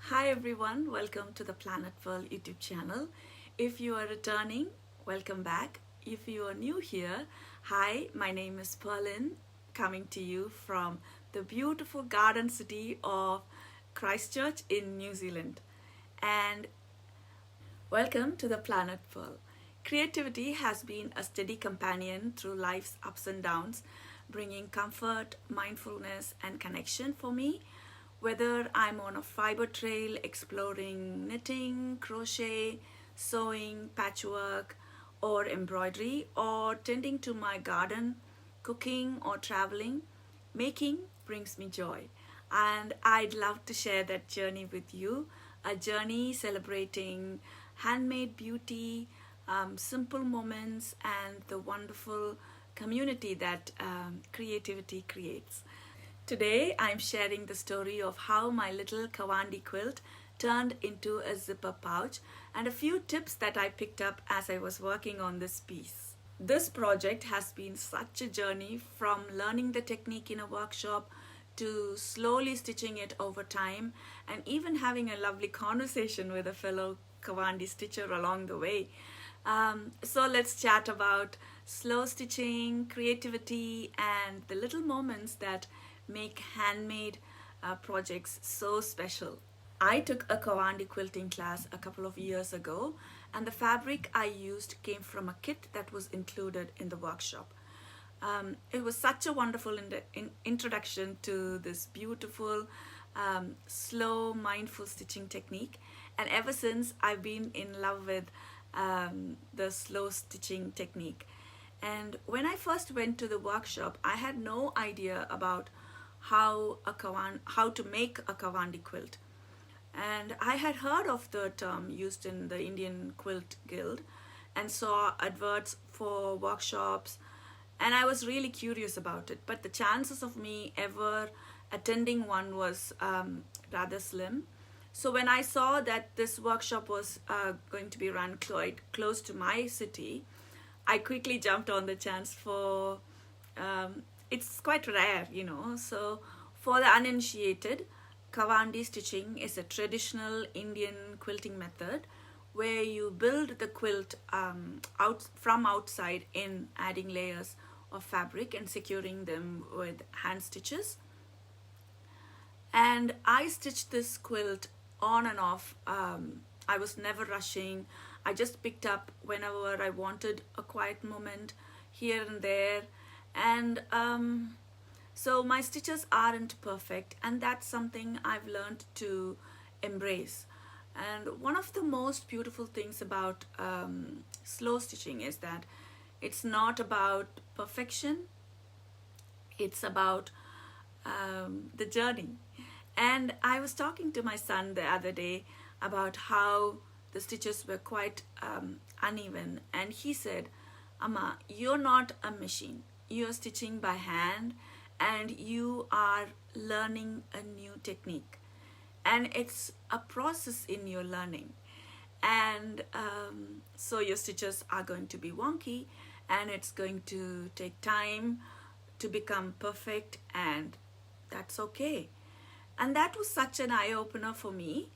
Hi everyone, welcome to the Planet World YouTube channel. If you are returning, welcome back. If you are new here, hi, my name is Perlin, coming to you from the beautiful garden city of Christchurch in New Zealand. And welcome to the Planet World. Creativity has been a steady companion through life's ups and downs, bringing comfort, mindfulness, and connection for me. Whether I'm on a fiber trail exploring knitting, crochet, sewing, patchwork, or embroidery, or tending to my garden, cooking, or traveling, making brings me joy. And I'd love to share that journey with you, a journey celebrating handmade beauty, simple moments, and the wonderful community that creativity creates. Today, I'm sharing the story of how my little Kawandi quilt turned into a zipper pouch and a few tips that I picked up as I was working on this piece. This project has been such a journey, from learning the technique in a workshop to slowly stitching it over time, and even having a lovely conversation with a fellow Kawandi stitcher along the way. So let's chat about slow stitching, creativity, and the little moments that make handmade projects so special. I took a Kawandi quilting class a couple of years ago, and the fabric I used came from a kit that was included in the workshop. It was such a wonderful introduction to this beautiful, slow, mindful stitching technique, and ever since I've been in love with the slow stitching technique. And when I first went to the workshop, I had no idea about how to make a Kawandi quilt. And I had heard of the term used in the Indian Quilt Guild and saw adverts for workshops, and I was really curious about it. But the chances of me ever attending one was rather slim. So when I saw that this workshop was going to be run quite close to my city, I quickly jumped on the chance for it's quite rare, So for the uninitiated, Kawandi stitching is a traditional Indian quilting method where you build the quilt out from outside in, adding layers of fabric and securing them with hand stitches. And I stitched this quilt on and off. I was never rushing. I just picked up whenever I wanted a quiet moment here and there. And so my stitches aren't perfect, and that's something I've learned to embrace. And one of the most beautiful things about slow stitching is that it's not about perfection, it's about the journey. And I was talking to my son the other day about how the stitches were quite uneven, and he said, "Amma, you're not a machine. You're stitching by hand, and you are learning a new technique, and it's a process in your learning. And so your stitches are going to be wonky, and it's going to take time to become perfect, and that's okay." And that was such an eye-opener for me.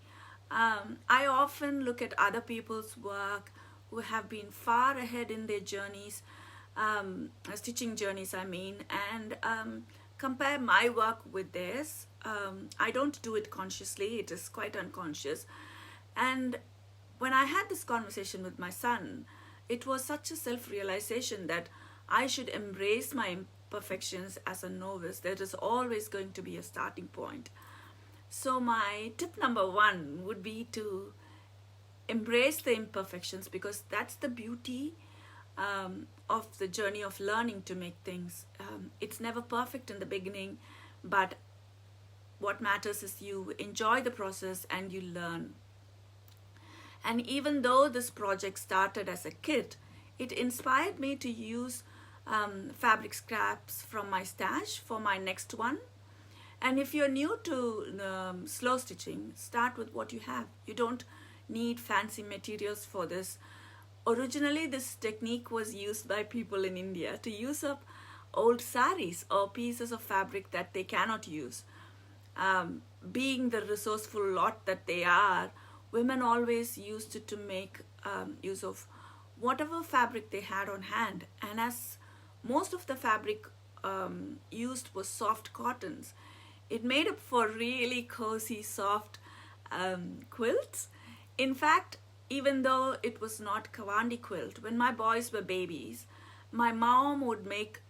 I often look at other people's work who have been far ahead in their journeys, stitching journeys, and compare my work with theirs. I don't do it consciously, it is quite unconscious. And when I had this conversation with my son, it was such a self-realization that I should embrace my imperfections as a novice. There is always going to be a starting point. So my tip number one would be to embrace the imperfections, because that's the beauty of the journey of learning to make things. It's never perfect in the beginning, but what matters is you enjoy the process and you learn. And even though this project started as a kit, it inspired me to use fabric scraps from my stash for my next one. And if you're new to slow stitching, start with what you have. You don't need fancy materials for this. Originally, this technique was used by people in India to use up old saris or pieces of fabric that they cannot use. being the resourceful lot that they are, women always used to make use of whatever fabric they had on hand. And as most of the fabric used was soft cottons, it made up for really cozy, soft quilts. In fact, even though it was not Kawandi quilt, when my boys were babies, my mom would make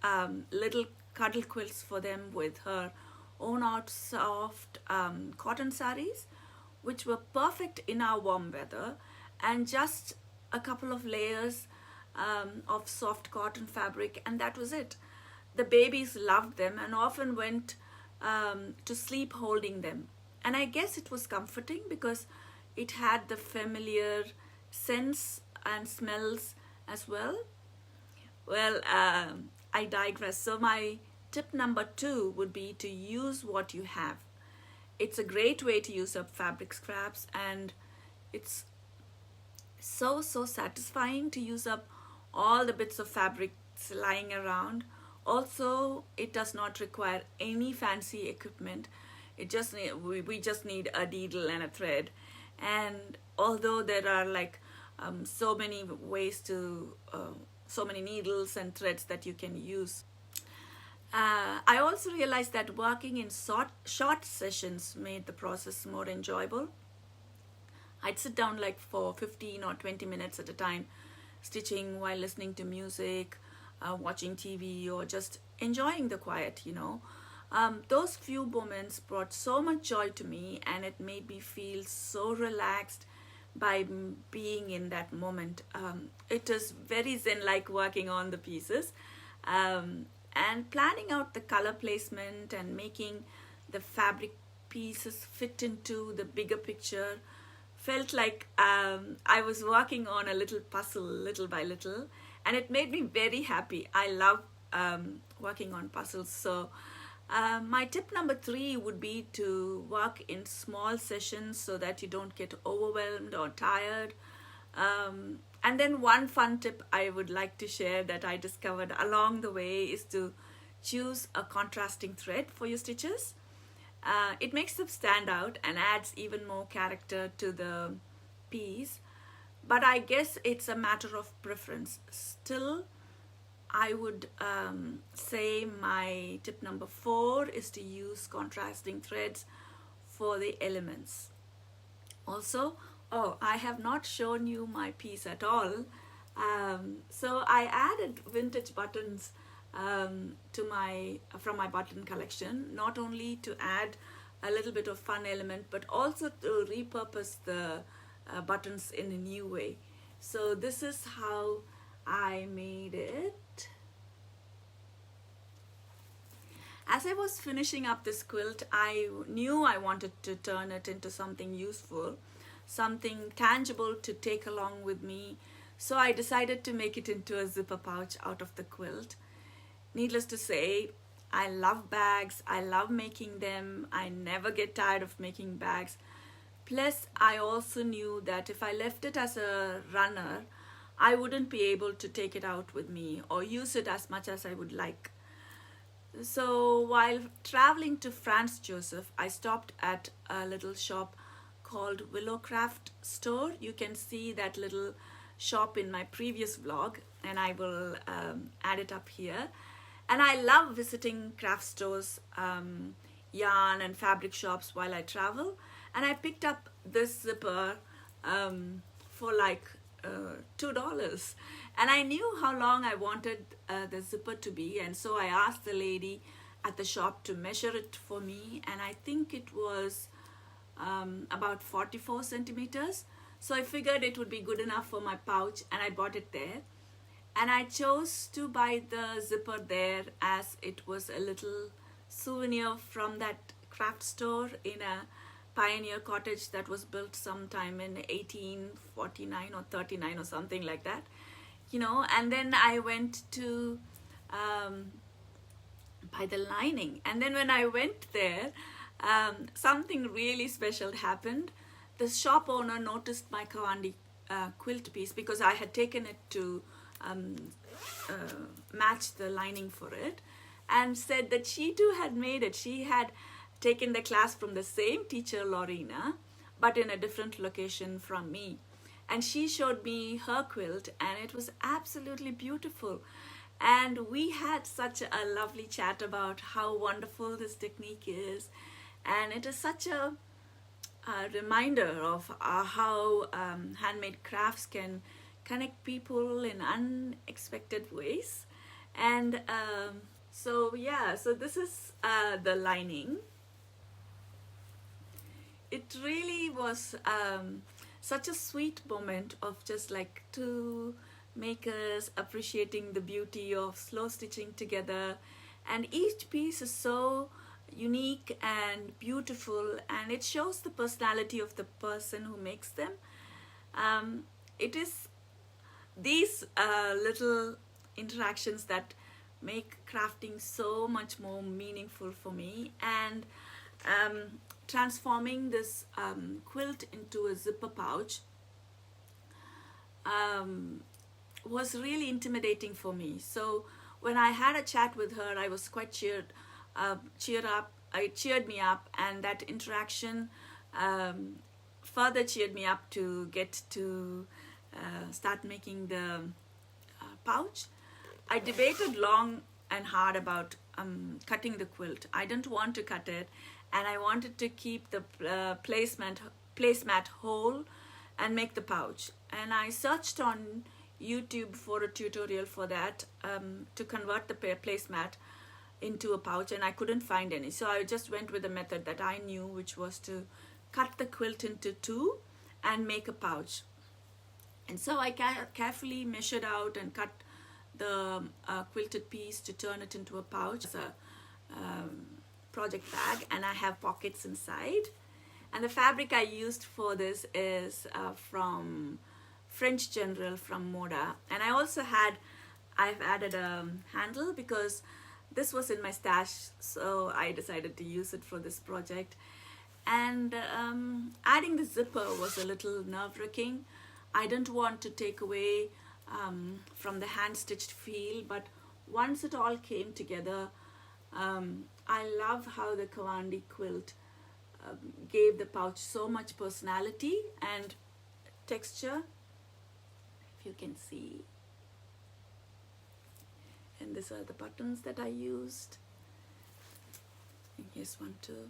little cuddle quilts for them with her own out soft cotton saris, which were perfect in our warm weather, and just a couple of layers of soft cotton fabric, and that was it. The babies loved them and often went to sleep holding them. And I guess it was comforting because it had the familiar scents and smells as well. Well, I digress. So my tip number 2 would be to use what you have. It's a great way to use up fabric scraps, and it's so satisfying to use up all the bits of fabrics lying around. Also, it does not require any fancy equipment. We just need a needle and a thread. And although there are like so many ways to so many needles and threads that you can use, I also realized that working in short sessions made the process more enjoyable. I'd sit down like for 15 or 20 minutes at a time, stitching while listening to music, watching TV, or just enjoying the quiet, Those few moments brought so much joy to me, and it made me feel so relaxed by being in that moment. It is very zen-like working on the pieces. And planning out the color placement and making the fabric pieces fit into the bigger picture felt like I was working on a little puzzle little by little, and it made me very happy. I love working on puzzles. So my tip number 3 would be to work in small sessions so that you don't get overwhelmed or tired. And then one fun tip I would like to share that I discovered along the way is to choose a contrasting thread for your stitches. It makes them stand out and adds even more character to the piece. But I guess it's a matter of preference. Still, I would say my tip number 4 is to use contrasting threads for the elements. Also, I have not shown you my piece at all. So I added vintage buttons from my button collection, not only to add a little bit of fun element, but also to repurpose the buttons in a new way. So this is how I made it. As I was finishing up this quilt, I knew I wanted to turn it into something useful, something tangible to take along with me. So I decided to make it into a zipper pouch out of the quilt. Needless to say, I love bags. I love making them. I never get tired of making bags. Plus, I also knew that if I left it as a runner, I wouldn't be able to take it out with me or use it as much as I would like. So while traveling to Franz Joseph, I stopped at a little shop called Willowcraft Store. You can see that little shop in my previous vlog, and I will add it up here. And I love visiting craft stores, yarn and fabric shops while I travel. And I picked up this zipper for like $2. And I knew how long I wanted the zipper to be, and so I asked the lady at the shop to measure it for me, and I think it was about 44 centimeters. So I figured it would be good enough for my pouch, and I bought it there. And I chose to buy the zipper there as it was a little souvenir from that craft store in a pioneer cottage that was built sometime in 1849 or 39 or something like that, and then I went to buy the lining. And then when I went there, something really special happened. The shop owner noticed my Kawandi quilt piece because I had taken it to match the lining for it, and said that she too had made it. She had taken the class from the same teacher, Lorena, but in a different location from me. And she showed me her quilt, and it was absolutely beautiful. And we had such a lovely chat about how wonderful this technique is. And it is such a reminder of how handmade crafts can connect people in unexpected ways. And so this is the lining. It really was such a sweet moment of just like two makers appreciating the beauty of slow stitching together, and each piece is so unique and beautiful, and it shows the personality of the person who makes them. It is these little interactions that make crafting so much more meaningful for me. And transforming this quilt into a zipper pouch was really intimidating for me. So when I had a chat with her, I was quite cheered up. It cheered me up, and that interaction further cheered me up to get to start making the pouch. I debated long and hard about cutting the quilt. I didn't want to cut it, and I wanted to keep the placemat whole and make the pouch. And I searched on YouTube for a tutorial for that, to convert the placemat into a pouch, and I couldn't find any. So I just went with the method that I knew, which was to cut the quilt into two and make a pouch. And so I carefully measured out and cut the quilted piece to turn it into a pouch. It's a project bag, and I have pockets inside. And the fabric I used for this is from French General from Moda. And I've added a handle because this was in my stash, so I decided to use it for this project. And adding the zipper was a little nerve-wracking. I didn't want to take away from the hand-stitched feel, but once it all came together, I love how the Kawandi quilt gave the pouch so much personality and texture, if you can see. And these are the buttons that I used. And here's one too.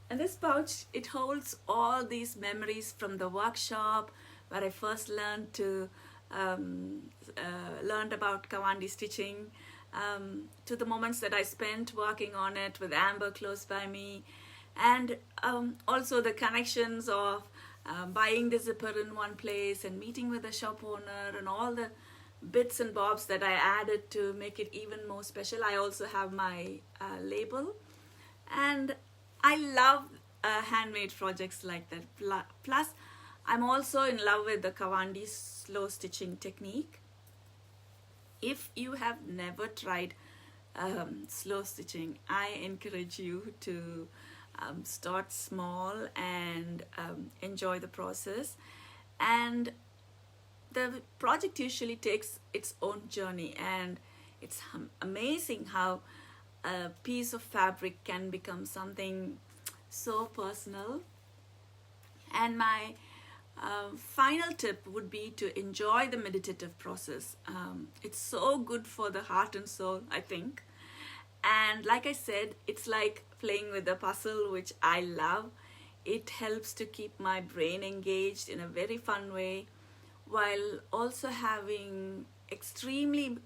And this pouch, it holds all these memories from the workshop where I first learned about Kawandi stitching, to the moments that I spent working on it with Amber close by me, and also the connections of buying the zipper in one place and meeting with the shop owner and all the bits and bobs that I added to make it even more special. I also have my label, and I love handmade projects like that. Plus, I'm also in love with the Kawandi slow stitching technique. If you have never tried slow stitching, I encourage you to start small and enjoy the process. And the project usually takes its own journey, and it's amazing how a piece of fabric can become something so personal. And my final tip would be to enjoy the meditative process. It's so good for the heart and soul, I think. And like I said, it's like playing with a puzzle, which I love. It helps to keep my brain engaged in a very fun way, while also having extremely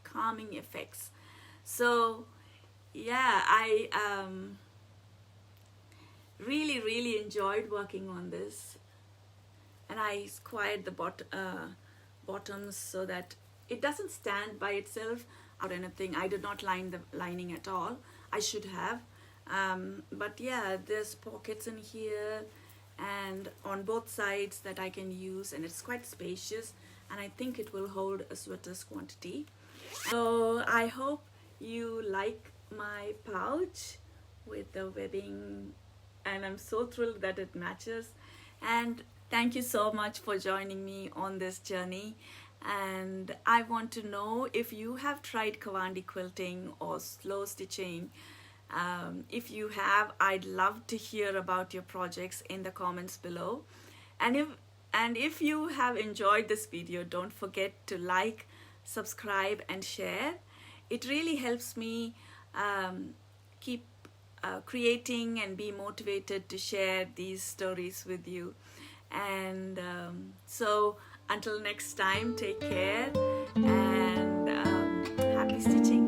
calming effects. So yeah, I really enjoyed working on this. And I squared the bottoms so that it doesn't stand by itself or anything. I did not line the lining at all. I should have. But yeah, there's pockets in here and on both sides that I can use, and it's quite spacious, and I think it will hold a sweater's quantity. So I hope you like my pouch with the webbing, and I'm so thrilled that it matches. And thank you so much for joining me on this journey. and I want to know if you have tried Kawandi quilting or slow stitching. If you have, I'd love to hear about your projects in the comments below. And if you have enjoyed this video, don't forget to like, subscribe and share. It really helps me keep creating and be motivated to share these stories with you. And so until next time, take care and happy stitching.